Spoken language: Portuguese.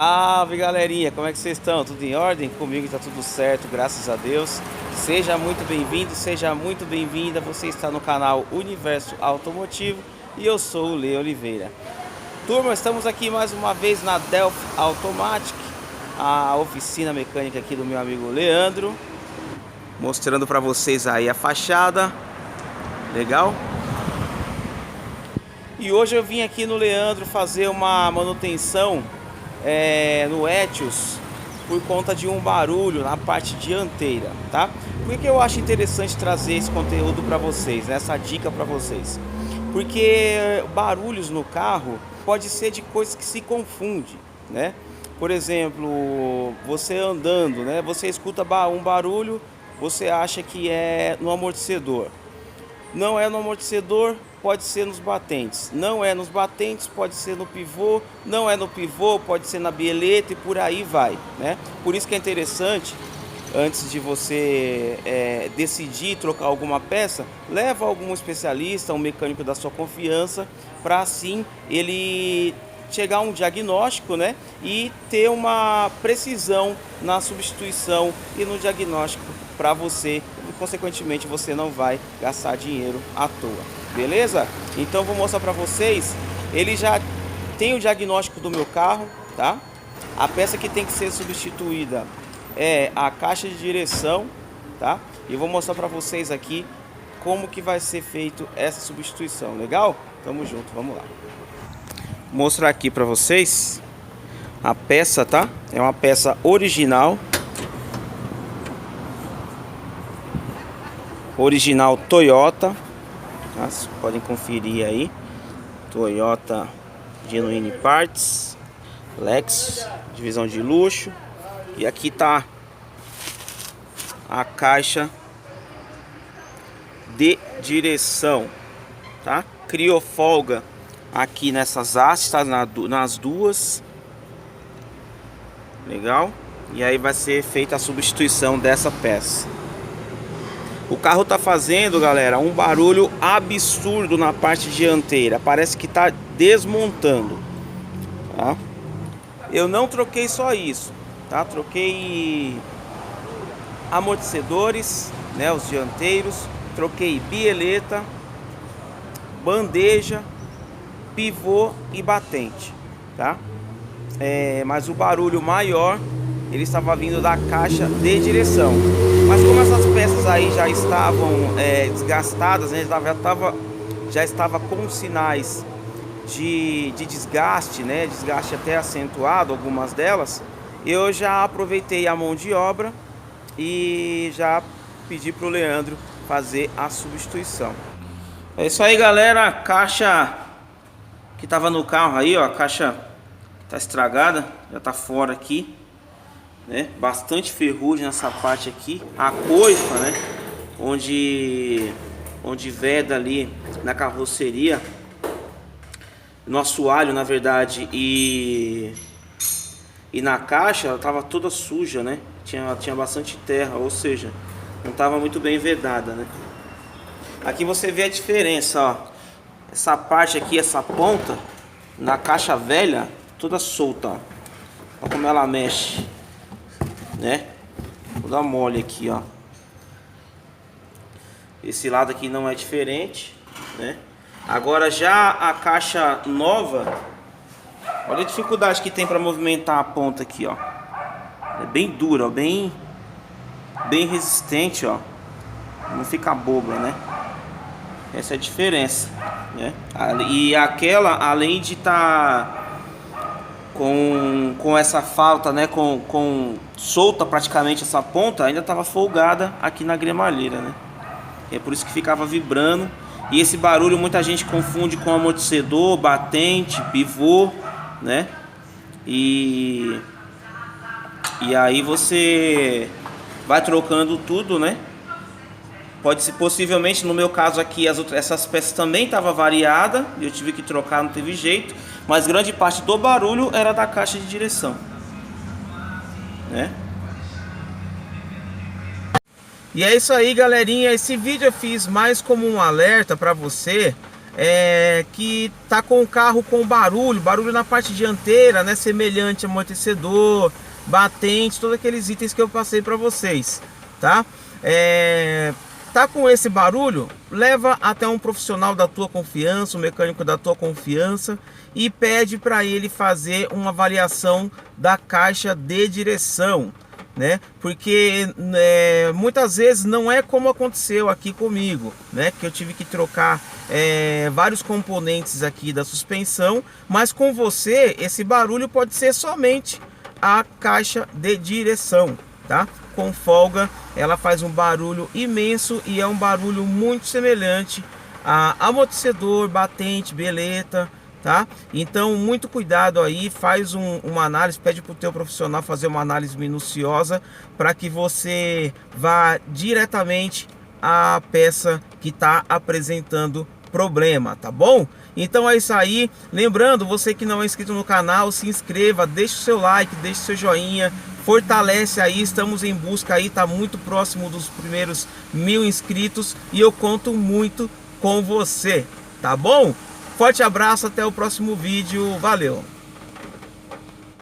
Salve galerinha, como é que vocês estão? Tudo em ordem? Comigo está tudo certo, graças a Deus. Seja muito bem-vindo, seja muito bem-vinda. Você está no canal Universo Automotivo e eu sou o Lê Oliveira. Turma, estamos aqui mais uma vez na Delphi Automatic, a oficina mecânica aqui do meu amigo Leandro, mostrando para vocês aí a fachada. Legal? E hoje eu vim aqui no Leandro fazer uma manutenção no Etios por conta de um barulho na parte dianteira, tá? Por que eu acho interessante trazer esse conteúdo para vocês, né? Essa dica para vocês? Porque barulhos no carro pode ser de coisas que se confunde, né? Por exemplo, você andando, né? Você escuta um barulho, você acha que é no amortecedor. Não é no amortecedor, pode ser nos batentes. Não é nos batentes, pode ser no pivô. Não é no pivô, pode ser na bieleta e por aí vai, né? Por isso que é interessante, antes de você decidir trocar alguma peça, leva algum especialista, um mecânico da sua confiança, para assim ele chegar a um diagnóstico, né? E ter uma precisão na substituição e no diagnóstico para você, e consequentemente você não vai gastar dinheiro à toa, beleza? Então vou mostrar para vocês. Ele já tem o diagnóstico do meu carro, tá? A peça que tem que ser substituída é a caixa de direção, tá? E vou mostrar para vocês aqui como que vai ser feito essa substituição, legal? Tamo junto, vamos lá. Vou mostrar aqui para vocês a peça, tá? É uma peça original. Original Toyota, tá? Vocês podem conferir aí. Toyota Genuine Parts, Lexus, divisão de luxo. E aqui tá a caixa de direção, tá? Criofolga aqui nessas hastes, tá? Nas duas. Legal? E aí vai ser feita a substituição dessa peça. O carro tá fazendo, galera, um barulho absurdo na parte dianteira. Parece que tá desmontando, tá? Eu não troquei só isso, tá? Troquei amortecedores, né, os dianteiros. Troquei bieleta, bandeja, pivô e batente, tá? Mas o barulho maior ele estava vindo da caixa de direção. Mas como essas peças aí já estavam desgastadas, né, já estava com sinais de desgaste, né, desgaste até acentuado, algumas delas, eu já aproveitei a mão de obra e já pedi para o Leandro fazer a substituição. É isso aí, galera. A caixa que estava no carro aí, ó, a caixa tá estragada, já tá fora aqui, né? Bastante ferrugem nessa parte aqui. A coifa, né? Onde veda ali na carroceria, no assoalho, na verdade, e na caixa, ela tava toda suja, né? Tinha bastante terra, ou seja, não tava muito bem vedada, né? Aqui você vê a diferença, ó. Essa parte aqui, essa ponta, na caixa velha, toda solta, ó. Olha como ela mexe, né? Vou dar mole aqui, ó. Esse lado aqui não é diferente, né? Agora já a caixa nova, olha a dificuldade que tem para movimentar a ponta aqui, ó. É bem dura, ó, bem resistente, ó. Não fica boba, né? Essa é a diferença, né? E aquela, além de estar com essa falta, né? Com solta praticamente essa ponta, ainda estava folgada aqui na cremalheira, né? É por isso que ficava vibrando. E esse barulho muita gente confunde com amortecedor, batente, pivô, né? E aí você vai trocando tudo, né? Possivelmente, no meu caso aqui, essas peças também estavam variadas, eu tive que trocar, não teve jeito. Mas grande parte do barulho era da caixa de direção, né? E é isso aí, galerinha. Esse vídeo eu fiz mais como um alerta para você que tá com o carro com barulho na parte dianteira, né, semelhante a amortecedor, batente, todos aqueles itens que eu passei para vocês, tá? Tá com esse barulho, leva até um profissional da tua confiança, um mecânico da tua confiança, e pede para ele fazer uma avaliação da caixa de direção, né? Porque muitas vezes não é como aconteceu aqui comigo, né? Que eu tive que trocar vários componentes aqui da suspensão, mas com você esse barulho pode ser somente a caixa de direção, tá? Com folga ela faz um barulho imenso e é um barulho muito semelhante a amortecedor, batente, beleta, tá? Então muito cuidado aí, faz uma análise, pede para o teu profissional fazer uma análise minuciosa para que você vá diretamente à peça que está apresentando problema, tá bom? Então é isso aí, lembrando, você que não é inscrito no canal, se inscreva, deixe o seu like, deixe o seu joinha, fortalece aí, estamos em busca aí, tá muito próximo dos primeiros 1000 inscritos e eu conto muito com você, tá bom? Forte abraço, até o próximo vídeo, valeu!